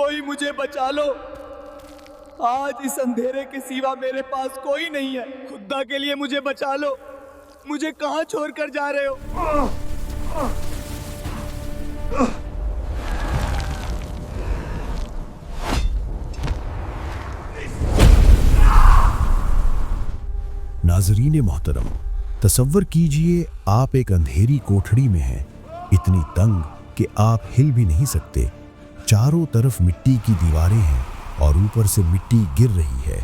कोई मुझे बचा लो। आज इस अंधेरे के सिवा मेरे पास कोई नहीं है। खुदा के लिए मुझे बचा लो। मुझे कहाँ छोड़ कर जा रहे हो? नाज़रीन मोहतरम, तसव्वुर कीजिए आप एक अंधेरी कोठड़ी में हैं, इतनी तंग कि आप हिल भी नहीं सकते। चारों तरफ मिट्टी की दीवारें हैं और ऊपर से मिट्टी गिर रही है।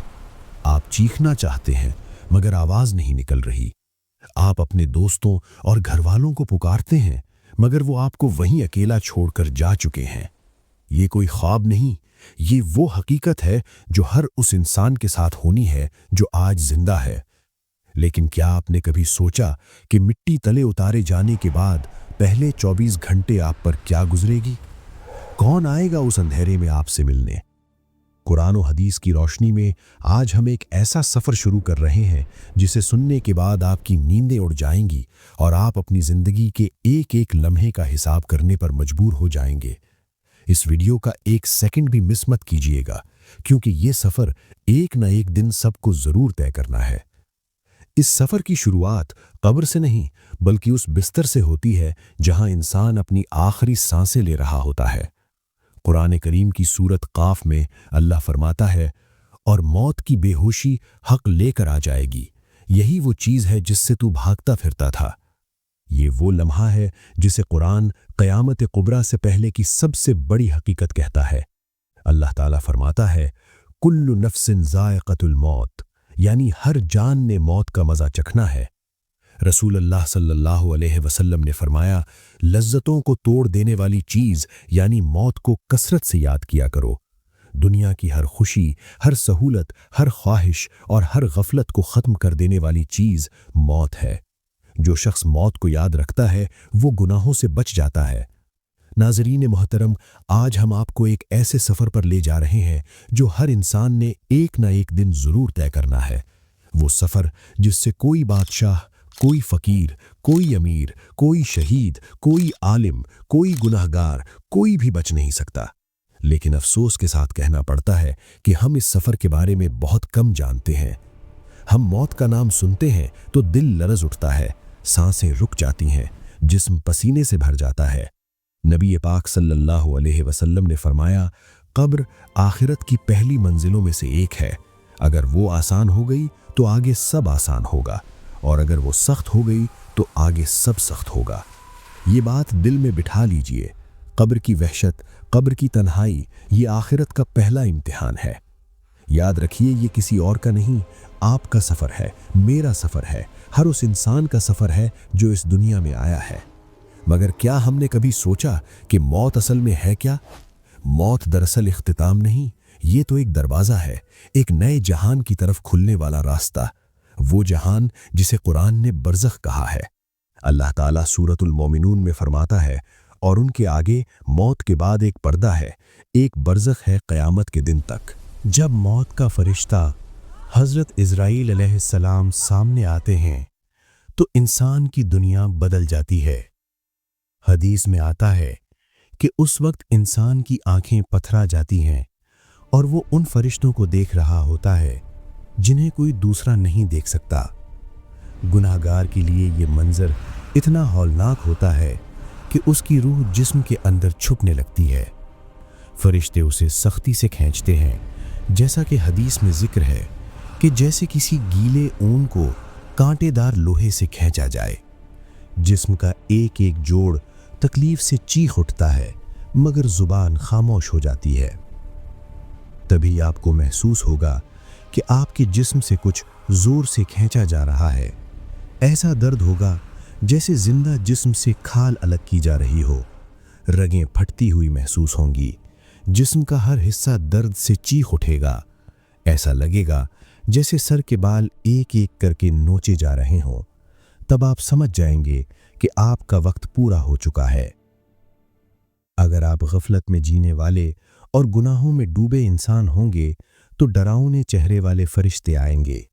आप चीखना चाहते हैं मगर आवाज़ नहीं निकल रही। आप अपने दोस्तों और घर वालों को पुकारते हैं मगर वो आपको वहीं अकेला छोड़कर जा चुके हैं। ये कोई ख्वाब नहीं, ये वो हकीकत है जो हर उस इंसान के साथ होनी है जो आज जिंदा है। लेकिन क्या आपने कभी सोचा कि मिट्टी तले उतारे जाने के बाद पहले 24 घंटे आप पर क्या गुजरेगी? कौन आएगा उस अंधेरे में आपसे मिलने? कुरान और हदीस की रोशनी में आज हम एक ऐसा सफ़र शुरू कर रहे हैं जिसे सुनने के बाद आपकी नींदें उड़ जाएंगी और आप अपनी ज़िंदगी के एक एक लम्हे का हिसाब करने पर मजबूर हो जाएंगे। इस वीडियो का एक सेकंड भी मिस मत कीजिएगा, क्योंकि ये सफ़र एक न एक दिन सबको ज़रूर तय करना है। इस सफ़र की शुरुआत कब्र से नहीं बल्कि उस बिस्तर से होती है जहां इंसान अपनी आखिरी सांसें ले रहा होता है। कुरान करीम की सूरत काफ में अल्लाह फरमाता है, और मौत की बेहोशी हक लेकर आ जाएगी, यही वो चीज़ है जिससे तू भागता फिरता था। ये वो लम्हा है जिसे कुरान क़यामत कुबरा से पहले की सबसे बड़ी हकीकत कहता है। अल्लाह ताला फरमाता है, कुल्लु नफ्सिन ज़ाइक़तुल मौत, यानी हर जान ने मौत का मज़ा चखना है। रसूल अल्लाह सल्लल्लाहु अलैहि वसल्लम ने फरमाया, लज्जतों को तोड़ देने वाली चीज़ यानी मौत को कसरत से याद किया करो। दुनिया की हर खुशी, हर सहूलत, हर ख्वाहिश और हर गफलत को ख़त्म कर देने वाली चीज़ मौत है। जो शख्स मौत को याद रखता है वो गुनाहों से बच जाता है। नाज़रीन मोहतरम, आज हम आपको एक ऐसे सफ़र पर ले जा रहे हैं जो हर इंसान ने एक न एक दिन ज़रूर तय करना है। वो सफ़र जिससे कोई बादशाह, कोई फ़कीर, कोई अमीर, कोई शहीद, कोई आलिम, कोई गुनहगार, कोई भी बच नहीं सकता। लेकिन अफसोस के साथ कहना पड़ता है कि हम इस सफ़र के बारे में बहुत कम जानते हैं। हम मौत का नाम सुनते हैं तो दिल लरज़ उठता है, सांसें रुक जाती हैं, जिस्म पसीने से भर जाता है। नबी पाक सल्लल्लाहु अलैहि वसल्लम ने फरमाया, कब्र आखिरत की पहली मंजिलों में से एक है। अगर वो आसान हो गई तो आगे सब आसान होगा, और अगर वो सख्त हो गई तो आगे सब सख्त होगा। ये बात दिल में बिठा लीजिए। कब्र की वहशत, कब्र की तन्हाई, ये आखिरत का पहला इम्तिहान है। याद रखिए, ये किसी और का नहीं, आपका सफ़र है, मेरा सफ़र है, हर उस इंसान का सफ़र है जो इस दुनिया में आया है। मगर क्या हमने कभी सोचा कि मौत असल में है क्या? मौत दरअसल इख्तिताम नहीं, ये तो एक दरवाज़ा है, एक नए जहान की तरफ खुलने वाला रास्ता। वो जहान जिसे कुरान ने बरज़ख कहा है। अल्लाह ताला सूरतुल मोमिनून में फरमाता है, और उनके आगे मौत के बाद एक पर्दा है, एक बरज़ख है क़यामत के दिन तक। जब मौत का फरिश्ता हज़रत इज़राईल अलैहिस्सलाम सामने आते हैं तो इंसान की दुनिया बदल जाती है। हदीस में आता है कि उस वक्त इंसान की आंखें पथरा जाती हैं और वो उन फरिश्तों को देख रहा होता है जिन्हें कोई दूसरा नहीं देख सकता। गुनाहगार के लिए ये मंजर इतना हौलनाक होता है कि उसकी रूह जिस्म के अंदर छुपने लगती है। फरिश्ते उसे सख्ती से खींचते हैं, जैसा कि हदीस में जिक्र है कि जैसे किसी गीले ऊन को कांटेदार लोहे से खींचा जाए। जिस्म का एक एक जोड़ तकलीफ से चीख उठता है, मगर जुबान खामोश हो जाती है। तभी आपको महसूस होगा कि आपके जिस्म से कुछ जोर से खींचा जा रहा है। ऐसा दर्द होगा जैसे जिंदा जिस्म से खाल अलग की जा रही हो। रगें फटती हुई महसूस होंगी, जिस्म का हर हिस्सा दर्द से चीख उठेगा। ऐसा लगेगा जैसे सर के बाल एक एक करके नोचे जा रहे हों। तब आप समझ जाएंगे कि आपका वक्त पूरा हो चुका है। अगर आप गफलत में जीने वाले और गुनाहों में डूबे इंसान होंगे तो डरावने चेहरे वाले फरिश्ते आएंगे।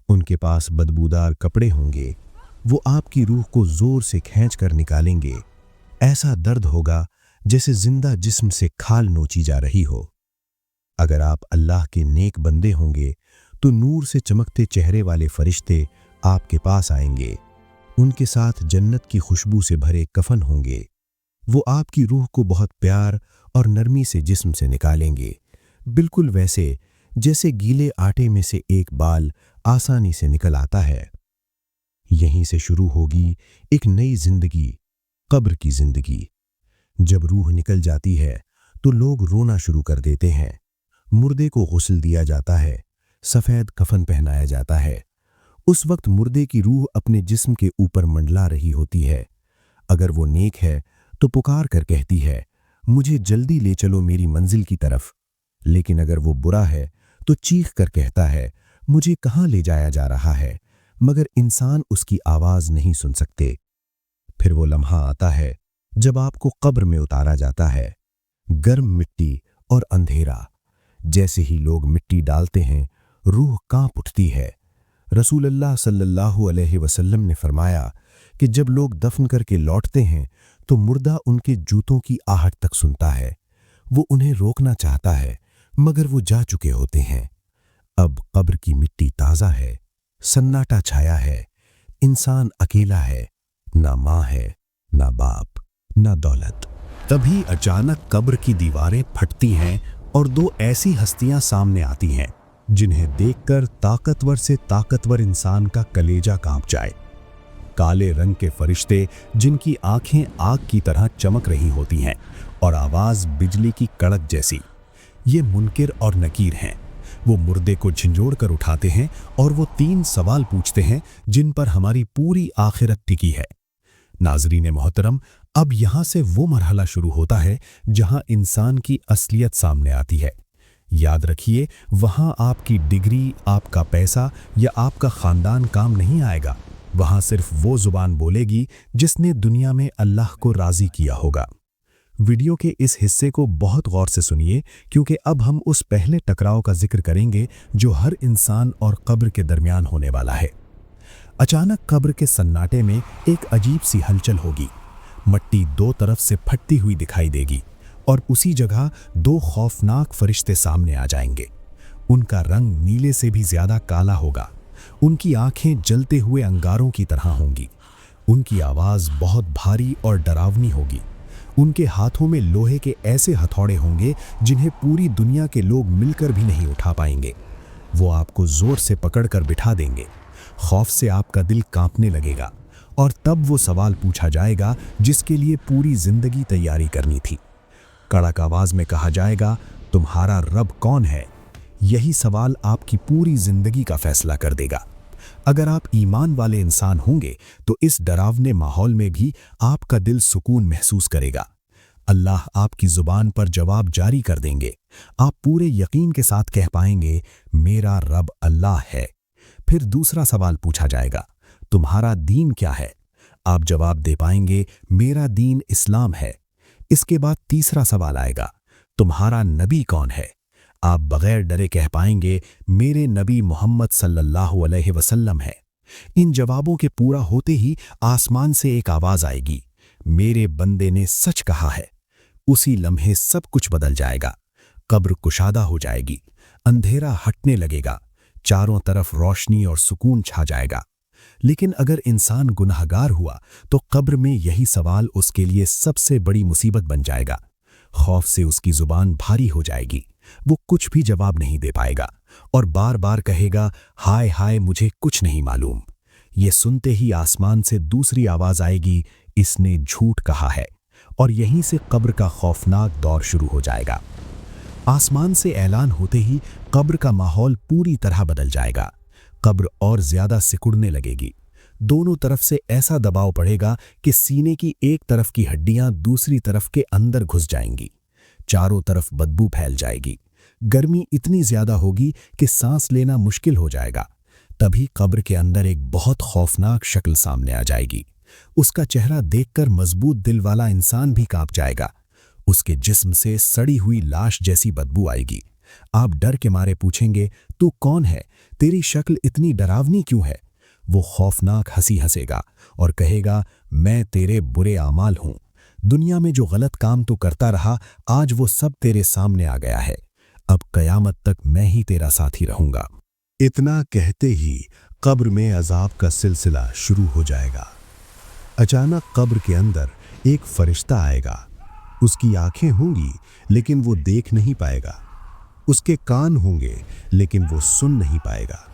उनके पास बदबूदार कपड़े होंगे। वो आपकी रूह को जोर से खींच कर निकालेंगे। ऐसा दर्द होगा जैसे जिंदा जिस्म से खाल नोची जा रही हो। अगर आप अल्लाह के नेक बंदे होंगे तो नूर से चमकते चेहरे वाले फरिश्ते आपके पास आएंगे। उनके साथ जन्नत की खुशबू से भरे कफन होंगे। वो आपकी रूह को बहुत प्यार और नरमी से जिस्म से निकालेंगे, बिल्कुल वैसे जैसे गीले आटे में से एक बाल आसानी से निकल आता है। यहीं से शुरू होगी एक नई जिंदगी, कब्र की जिंदगी। जब रूह निकल जाती है तो लोग रोना शुरू कर देते हैं। मुर्दे को गुस्ल दिया जाता है, सफेद कफन पहनाया जाता है। उस वक्त मुर्दे की रूह अपने जिस्म के ऊपर मंडला रही होती है। अगर वो नेक है तो पुकार कर कहती है, मुझे जल्दी ले चलो मेरी मंजिल की तरफ। लेकिन अगर वो बुरा है तो चीख कर कहता है, मुझे कहाँ ले जाया जा रहा है, मगर इंसान उसकी आवाज नहीं सुन सकते। फिर वो लम्हा आता है जब आपको कब्र में उतारा जाता है। गर्म मिट्टी और अंधेरा। जैसे ही लोग मिट्टी डालते हैं, रूह कांप उठती है। रसूलुल्लाह सल्लल्लाहु अलैहि वसल्लम ने फरमाया कि जब लोग दफन करके लौटते हैं तो मुर्दा उनके जूतों की आहट तक सुनता है। वो उन्हें रोकना चाहता है, मगर वो जा चुके होते हैं। अब कब्र की मिट्टी ताज़ा है, सन्नाटा छाया है। इंसान अकेला है, ना माँ है, ना बाप, ना दौलत। तभी अचानक कब्र की दीवारें फटती हैं और दो ऐसी हस्तियां सामने आती हैं जिन्हें देखकर ताकतवर से ताकतवर इंसान का कलेजा कांप जाए। काले रंग के फरिश्ते जिनकी आंखें आग की तरह चमक रही होती हैं और आवाज बिजली की कड़क जैसी। ये मुनकिर और नकीर हैं। वो मुर्दे को झंझोड़ कर उठाते हैं और वो 3 सवाल पूछते हैं जिन पर हमारी पूरी आखिरत टिकी है। नाज़रीन मोहतरम, अब यहां से वो मरहला शुरू होता है जहां इंसान की असलियत सामने आती है। याद रखिए, वहां आपकी डिग्री, आपका पैसा या आपका खानदान काम नहीं आएगा। वहां सिर्फ वो जुबान बोलेगी जिसने दुनिया में अल्लाह को राजी किया होगा। वीडियो के इस हिस्से को बहुत गौर से सुनिए, क्योंकि अब हम उस पहले टकराव का जिक्र करेंगे जो हर इंसान और कब्र के दरमियान होने वाला है। अचानक कब्र के सन्नाटे में एक अजीब सी हलचल होगी। मट्टी 2 तरफ से फटती हुई दिखाई देगी और उसी जगह 2 खौफनाक फरिश्ते सामने आ जाएंगे। उनका रंग नीले से भी ज्यादा काला होगा। उनकी आंखें जलते हुए अंगारों की तरह होंगी। उनकी आवाज बहुत भारी और डरावनी होगी। उनके हाथों में लोहे के ऐसे हथौड़े होंगे जिन्हें पूरी दुनिया के लोग मिलकर भी नहीं उठा पाएंगे। वो आपको जोर से पकड़कर बिठा देंगे। खौफ से आपका दिल कांपने लगेगा और तब वो सवाल पूछा जाएगा जिसके लिए पूरी जिंदगी तैयारी करनी थी। कड़क आवाज में कहा जाएगा, तुम्हारा रब कौन है? यही सवाल आपकी पूरी जिंदगी का फैसला कर देगा। अगर आप ईमान वाले इंसान होंगे तो इस डरावने माहौल में भी आपका दिल सुकून महसूस करेगा। अल्लाह आपकी जुबान पर जवाब जारी कर देंगे। आप पूरे यकीन के साथ कह पाएंगे, मेरा रब अल्लाह है। फिर दूसरा सवाल पूछा जाएगा, तुम्हारा दीन क्या है? आप जवाब दे पाएंगे, मेरा दीन इस्लाम है। इसके बाद तीसरा सवाल आएगा, तुम्हारा नबी कौन है? आप बगैर डरे कह पाएंगे, मेरे नबी मोहम्मद सल्लल्लाहु अलैहि वसल्लम है। इन जवाबों के पूरा होते ही आसमान से एक आवाज आएगी, मेरे बंदे ने सच कहा है। उसी लम्हे सब कुछ बदल जाएगा। कब्र कुशादा हो जाएगी। अंधेरा हटने लगेगा। चारों तरफ रोशनी और सुकून छा जाएगा। लेकिन अगर इंसान गुनहगार हुआ तो कब्र में यही सवाल उसके लिए सबसे बड़ी मुसीबत बन जाएगा। खौफ से उसकी जुबान भारी हो जाएगी। वो कुछ भी जवाब नहीं दे पाएगा और बार बार कहेगा, हाय हाय मुझे कुछ नहीं मालूम। ये सुनते ही आसमान से दूसरी आवाज आएगी, इसने झूठ कहा है। और यहीं से कब्र का खौफनाक दौर शुरू हो जाएगा। आसमान से ऐलान होते ही कब्र का माहौल पूरी तरह बदल जाएगा। कब्र और ज्यादा सिकुड़ने लगेगी। दोनों तरफ से ऐसा दबाव पड़ेगा कि सीने की एक तरफ की हड्डियां दूसरी तरफ के अंदर घुस जाएंगी। चारों तरफ बदबू फैल जाएगी। गर्मी इतनी ज्यादा होगी कि सांस लेना मुश्किल हो जाएगा। तभी कब्र के अंदर एक बहुत खौफनाक शक्ल सामने आ जाएगी। उसका चेहरा देखकर मजबूत दिल वाला इंसान भी कांप जाएगा। उसके जिस्म से सड़ी हुई लाश जैसी बदबू आएगी। आप डर के मारे पूछेंगे, तू कौन है? तेरी शक्ल इतनी डरावनी क्यों है? वो खौफनाक हंसी हंसेगा और कहेगा, मैं तेरे बुरे आमाल हूं। दुनिया में जो गलत काम तो करता रहा, आज वो सब तेरे सामने आ गया है। अब कयामत तक मैं ही तेरा साथी रहूंगा। इतना कहते ही कब्र में अजाब का सिलसिला शुरू हो जाएगा। अचानक कब्र के अंदर एक फरिश्ता आएगा। उसकी आंखें होंगी लेकिन वो देख नहीं पाएगा। उसके कान होंगे लेकिन वो सुन नहीं पाएगा।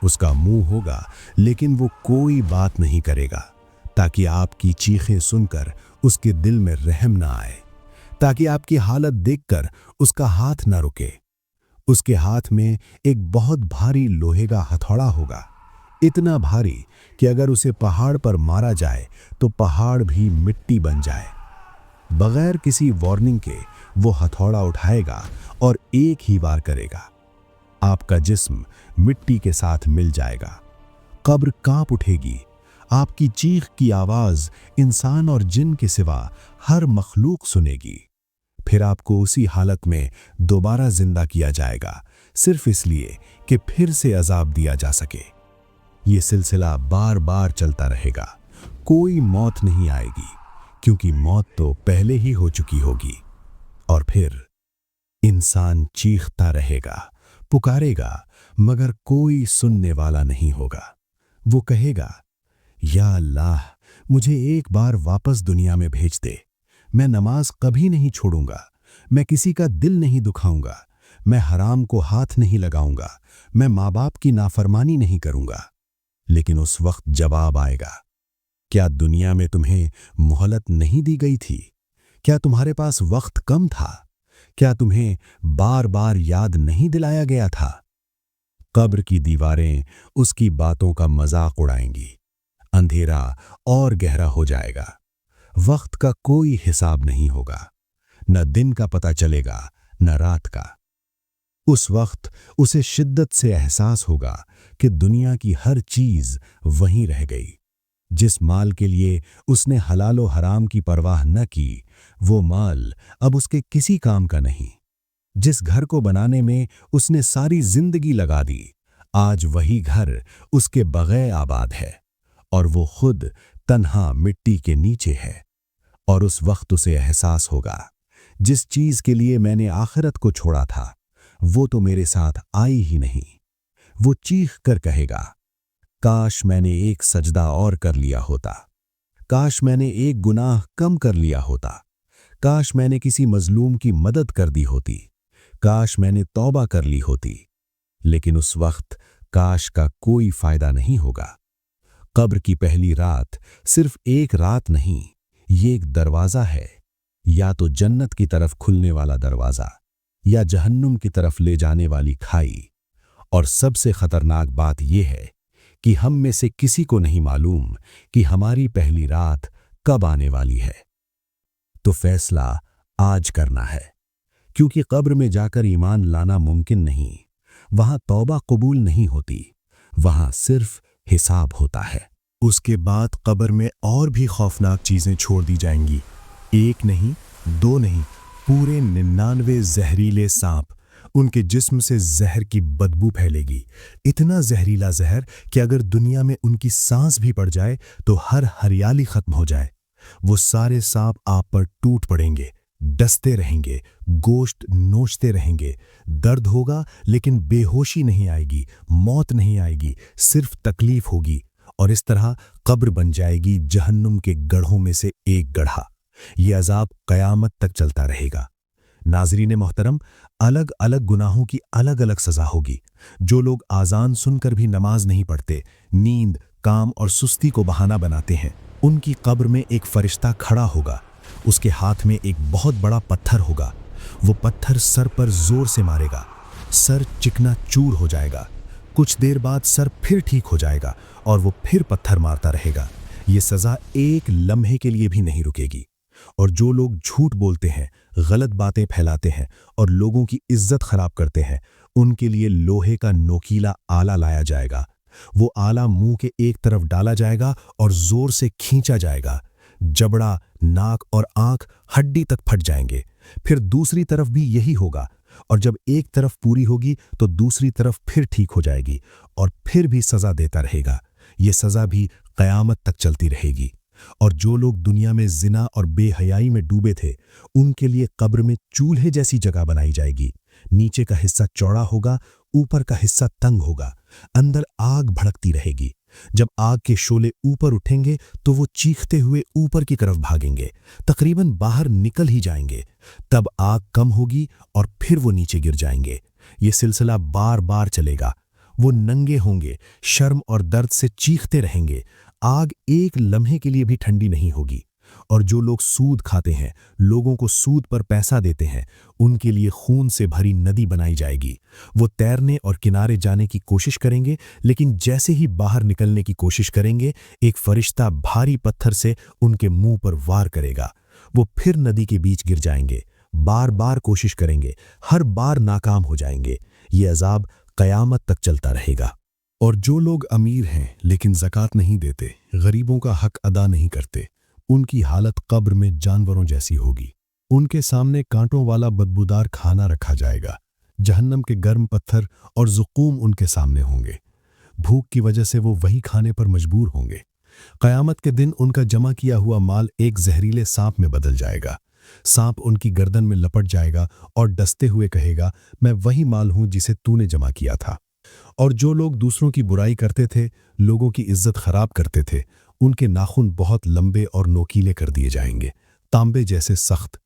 उसका मुंह होगा लेकिन वो कोई बात नहीं करेगा, ताकि आपकी चीखें सुनकर उसके दिल में रहम ना आए, ताकि आपकी हालत देखकर उसका हाथ ना रुके। उसके हाथ में एक बहुत भारी लोहे का हथौड़ा होगा, इतना भारी कि अगर उसे पहाड़ पर मारा जाए तो पहाड़ भी मिट्टी बन जाए। बगैर किसी वार्निंग के वो हथौड़ा उठाएगा और एक ही बार करेगा। आपका जिस्म मिट्टी के साथ मिल जाएगा। कब्र कांप उठेगी। आपकी चीख की आवाज इंसान और जिन के सिवा हर मखलूक सुनेगी। फिर आपको उसी हालत में दोबारा जिंदा किया जाएगा, सिर्फ इसलिए कि फिर से अजाब दिया जा सके। ये सिलसिला बार बार चलता रहेगा। कोई मौत नहीं आएगी, क्योंकि मौत तो पहले ही हो चुकी होगी। और फिर इंसान चीखता रहेगा, पुकारेगा, मगर कोई सुनने वाला नहीं होगा। वो कहेगा, या अल्लाह, मुझे एक बार वापस दुनिया में भेज दे। मैं नमाज कभी नहीं छोड़ूंगा, मैं किसी का दिल नहीं दुखाऊंगा, मैं हराम को हाथ नहीं लगाऊंगा, मैं माँ बाप की नाफरमानी नहीं करूंगा। लेकिन उस वक्त जवाब आएगा, क्या दुनिया में तुम्हें मोहलत नहीं दी गई थी? क्या तुम्हारे पास वक्त कम था? क्या तुम्हें बार बार याद नहीं दिलाया गया था? कब्र की दीवारें उसकी बातों का मजाक उड़ाएंगी। अंधेरा और गहरा हो जाएगा। वक्त का कोई हिसाब नहीं होगा, न दिन का पता चलेगा न रात का। उस वक्त उसे शिद्दत से एहसास होगा कि दुनिया की हर चीज वहीं रह गई। जिस माल के लिए उसने हलाल व हराम की परवाह न की, वो माल अब उसके किसी काम का नहीं। जिस घर को बनाने में उसने सारी जिंदगी लगा दी, आज वही घर उसके बगैर आबाद है और वो खुद तन्हा मिट्टी के नीचे है। और उस वक्त उसे एहसास होगा, जिस चीज के लिए मैंने आखिरत को छोड़ा था, वो तो मेरे साथ आई ही नहीं। वो चीख कर कहेगा, काश मैंने एक सजदा और कर लिया होता, काश मैंने एक गुनाह कम कर लिया होता, काश मैंने किसी मजलूम की मदद कर दी होती, काश मैंने तौबा कर ली होती। लेकिन उस वक्त काश का कोई फायदा नहीं होगा। कब्र की पहली रात सिर्फ एक रात नहीं, ये एक दरवाजा है, या तो जन्नत की तरफ खुलने वाला दरवाजा या जहन्नुम की तरफ ले जाने वाली खाई। और सबसे खतरनाक बात यह है कि हम में से किसी को नहीं मालूम कि हमारी पहली रात कब आने वाली है। तो फैसला आज करना है, क्योंकि कब्र में जाकर ईमान लाना मुमकिन नहीं। वहां तौबा कबूल नहीं होती, वहां सिर्फ हिसाब होता है। उसके बाद कब्र में और भी खौफनाक चीजें छोड़ दी जाएंगी। एक नहीं, दो नहीं, पूरे 99 जहरीले सांप। उनके जिस्म से जहर की बदबू फैलेगी, इतना जहरीला जहर कि अगर दुनिया में उनकी सांस भी पड़ जाए तो हर हरियाली खत्म हो जाए। वो सारे सांप आप पर टूट पड़ेंगे, डसते रहेंगे, गोश्त नोचते रहेंगे। दर्द होगा लेकिन बेहोशी नहीं आएगी, मौत नहीं आएगी, सिर्फ तकलीफ होगी। और इस तरह कब्र बन जाएगी जहन्नुम के गढ़ों में से एक गढ़ा। ये अजाब कयामत तक चलता रहेगा। नाज़रीन मोहतरम, अलग अलग गुनाहों की अलग अलग सजा होगी। जो लोग आज़ान सुनकर भी नमाज नहीं पढ़ते, नींद, काम और सुस्ती को बहाना बनाते हैं, उनकी कब्र में एक फरिश्ता खड़ा होगा। उसके हाथ में एक बहुत बड़ा पत्थर होगा। वो पत्थर सर पर जोर से मारेगा, सर चिकना चूर हो जाएगा। कुछ देर बाद सर फिर ठीक हो जाएगा और वो फिर पत्थर मारता रहेगा। ये सजा एक लम्हे के लिए भी नहीं रुकेगी। और जो लोग झूठ बोलते हैं, गलत बातें फैलाते हैं और लोगों की इज्जत खराब करते हैं, उनके लिए लोहे का नोकीला आला लाया जाएगा। वो आला मुंह के एक तरफ डाला जाएगा और जोर से खींचा जाएगा। जबड़ा, नाक और आंख हड्डी तक फट जाएंगे। फिर दूसरी तरफ भी यही होगा, और जब एक तरफ पूरी होगी तो दूसरी तरफ फिर ठीक हो जाएगी और फिर भी सजा देता रहेगा। ये सजा भी कयामत तक चलती रहेगी। और जो लोग दुनिया में जिना और बेहयाई में डूबे थे उनके लिए कब्र में चूल्हे जैसी जगह बनाई जाएगी। नीचे का हिस्सा चौड़ा होगा, ऊपर का हिस्सा तंग होगा, अंदर आग भड़कती रहेगी। जब आग के शोले ऊपर उठेंगे तो वो चीखते हुए ऊपर की तरफ भागेंगे, तकरीबन बाहर निकल ही जाएंगे। तब आग कम होगी और फिर वो नीचे गिर जाएंगे। ये सिलसिला बार बार चलेगा। वो नंगे होंगे, शर्म और दर्द से चीखते रहेंगे। आग एक लम्हे के लिए भी ठंडी नहीं होगी। और जो लोग सूद खाते हैं, लोगों को सूद पर पैसा देते हैं, उनके लिए खून से भरी नदी बनाई जाएगी। वो तैरने और किनारे जाने की कोशिश करेंगे, लेकिन जैसे ही बाहर निकलने की कोशिश करेंगे, एक फरिश्ता भारी पत्थर से उनके मुंह पर वार करेगा। वो फिर नदी के बीच गिर जाएंगे। बार बार कोशिश करेंगे, हर बार नाकाम हो जाएंगे। ये अजाब कयामत तक चलता रहेगा। और जो लोग अमीर हैं लेकिन ज़कात नहीं देते, गरीबों का हक अदा नहीं करते, उनकी हालत कब्र में जानवरों जैसी होगी। उनके सामने कांटों वाला बदबूदार खाना रखा जाएगा। जहन्नम के गर्म पत्थर और ज़ुक़ूम उनके सामने होंगे। भूख की वजह से वो वही खाने पर मजबूर होंगे। क़यामत के दिन उनका जमा किया हुआ माल एक जहरीले सांप में बदल जाएगा। सांप उनकी गर्दन में लपट जाएगा और डसते हुए कहेगा, मैं वही माल हूं जिसे तूने जमा किया था। और जो लोग दूसरों की बुराई करते थे, लोगों की इज्जत खराब करते थे, उनके नाखून बहुत लंबे और नोकीले कर दिए जाएंगे, तांबे जैसे सख्त।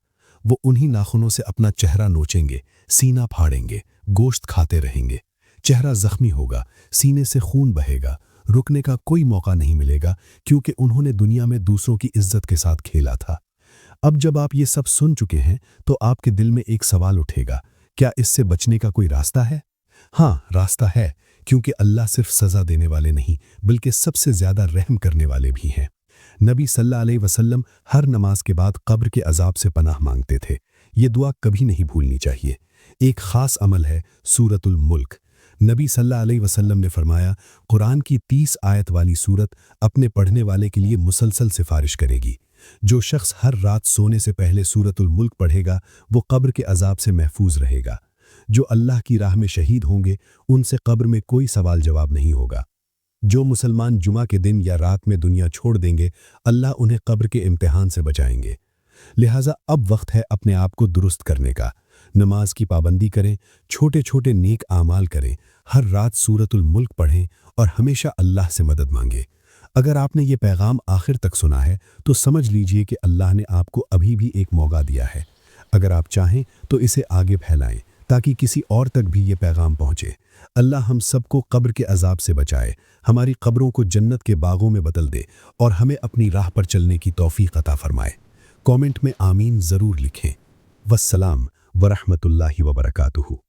वो उन्हीं नाखूनों से अपना चेहरा नोचेंगे, सीना फाड़ेंगे, गोश्त खाते रहेंगे। चेहरा जख्मी होगा, सीने से खून बहेगा, रुकने का कोई मौका नहीं मिलेगा, क्योंकि उन्होंने दुनिया में दूसरों की इज्जत के साथ खेला था। अब जब आप ये सब सुन चुके हैं तो आपके दिल में एक सवाल उठेगा, क्या इससे बचने का कोई रास्ता है? हाँ, रास्ता है, क्योंकि अल्लाह सिर्फ सज़ा देने वाले नहीं बल्कि सबसे ज़्यादा रहम करने वाले भी हैं। नबी सल्लल्लाहु अलैहि वसल्लम हर नमाज के बाद कब्र के अजाब से पनाह मांगते थे। ये दुआ कभी नहीं भूलनी चाहिए। एक ख़ास अमल है सूरतुल मुल्क। नबी सल्लल्लाहु अलैहि वसल्लम ने फरमाया, कुरान की 30 आयत वाली सूरत अपने पढ़ने वाले के लिए मुसलसल सिफारिश करेगी। जो शख्स हर रात सोने से पहले सूरतुल मुल्क पढ़ेगा वो कब्र के अजाब से महफूज रहेगा। जो अल्लाह की राह में शहीद होंगे उनसे कब्र में कोई सवाल जवाब नहीं होगा। जो मुसलमान जुमा के दिन या रात में दुनिया छोड़ देंगे, अल्लाह उन्हें कब्र के इम्तिहान से बचाएंगे। लिहाजा अब वक्त है अपने आप को दुरुस्त करने का। नमाज की पाबंदी करें, छोटे छोटे नेक आमाल करें, हर रात सूरतुल मुल्क पढ़ें और हमेशा अल्लाह से मदद मांगें। अगर आपने ये पैगाम आखिर तक सुना है तो समझ लीजिए कि अल्लाह ने आपको अभी भी एक मौका दिया है। अगर आप चाहें तो इसे आगे फैलाएं ताकि किसी और तक भी ये पैगाम पहुँचे। अल्लाह हम सबको कब्र के अजाब से बचाए, हमारी कब्रों को जन्नत के बागों में बदल दे और हमें अपनी राह पर चलने की तौफीक अता फरमाए। कमेंट में आमीन ज़रूर लिखें। वस्सलाम वरहमतुल्लाहि वबरकातुहू।